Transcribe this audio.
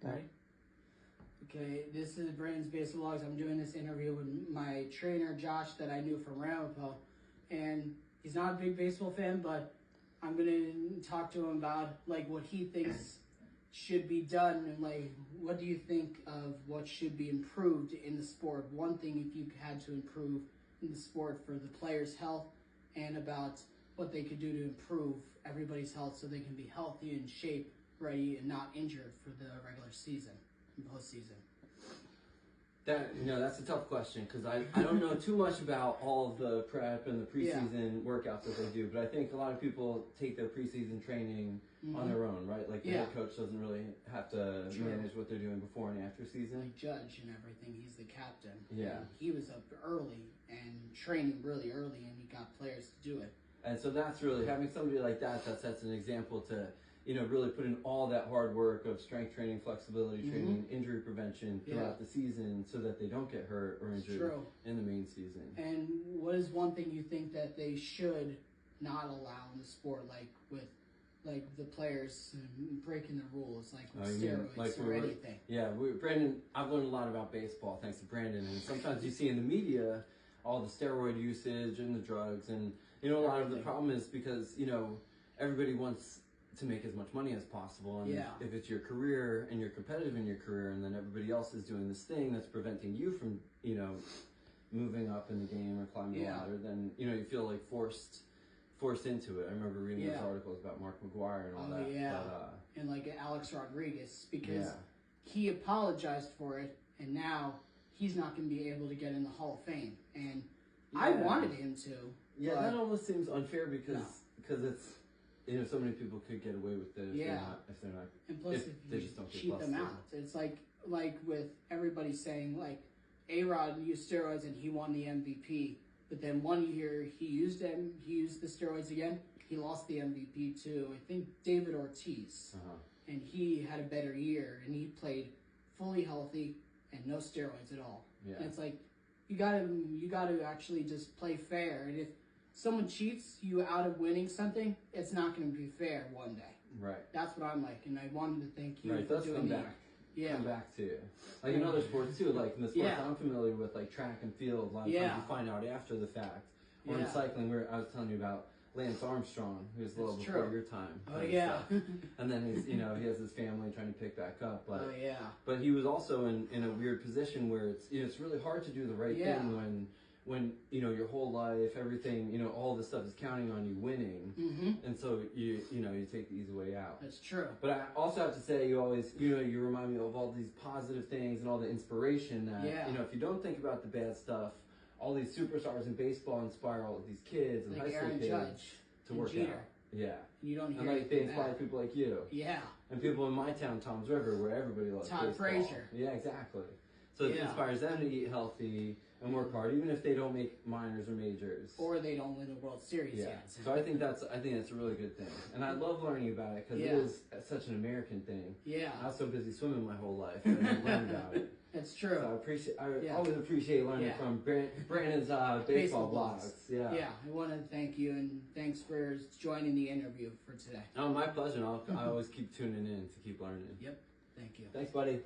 Ready? Okay, this is Brandon's Baseball Logs. I'm doing this interview with my trainer, Josh, that I knew from Ramapo. And he's not a big baseball fan, but I'm going to talk to him about, like, what he thinks should be done and, like, what do you think of what should be improved in the sport? One thing if you had to improve in the sport for the players' health and about what they could do to improve everybody's health so they can be healthy and shape, ready, and not injured for the regular season and postseason. That's a tough question because I don't know too much about all of the prep and the preseason workouts that they do, but I think a lot of people take their preseason training on their own, right? Like the head coach doesn't really have to manage what they're doing before and after season. Like Judge and everything, he's the captain. Yeah. And he was up early and training really early, and he got players to do it. And so that's really, having somebody like that sets an example to, really put in all that hard work of strength training, flexibility training, injury prevention throughout the season so that they don't get hurt or injured in the main season. And what is one thing you think that they should not allow in the sport, like with the players breaking the rules, like with steroids or anything? Yeah, Brandon, I've learned a lot about baseball thanks to Brandon, and sometimes you see in the media all the steroid usage and the drugs, and a lot of the problem is because everybody wants to make as much money as possible, and if it's your career and you're competitive in your career, and then everybody else is doing this thing that's preventing you from moving up in the game or climbing the ladder, then you feel like forced into it. I remember reading those articles about Mark McGuire and all that. And like Alex Rodriguez, because he apologized for it, and now he's not going to be able to get in the Hall of Fame. And I wanted him to. Yeah, that almost seems unfair because it's so many people could get away with it if they're not. And plus, if they you just don't cheat them out, it's like with everybody saying like A-Rod used steroids and he won the MVP. But then 1 year he used the steroids again. He lost the MVP to, I think, David Ortiz. And he had a better year, and he played fully healthy and no steroids at all. Yeah. And it's like, you gotta actually just play fair. And if someone cheats you out of winning something, it's not going to be fair one day. Right. That's what I'm like, and I wanted to thank you for doing that. Come back to like in other sports too, like in the sports I'm familiar with, like track and field. A lot of times you find out after the fact. Or in cycling, I was telling you about Lance Armstrong, who's a little before your time. Oh yeah. And then he's, he has his family trying to pick back up. But but he was also in a weird position where it's really hard to do the right thing when your whole life, everything, all this stuff is counting on you winning, and so you take the easy way out. That's true. But I also have to say, you always you remind me of all these positive things and all the inspiration that if you don't think about the bad stuff, all these superstars in baseball inspire all of these kids and like high school kids to work out. Yeah. You don't hear and they inspire people like you. Yeah. And people in my town, Tom's River, where everybody loves Todd baseball. Frazier. Yeah, exactly. So it inspires them to eat healthy and work hard, even if they don't make minors or majors, or they don't win the World Series yet. So I think that's a really good thing, and I love learning about it because it is such an American thing. Yeah, I was so busy swimming my whole life, and I didn't learn about it. That's true. So I always appreciate learning from Brandon's baseball blogs. Yeah, I want to thank you, and thanks for joining the interview for today. Oh, my pleasure. I always keep tuning in to keep learning. Yep. Thank you. Thanks, buddy.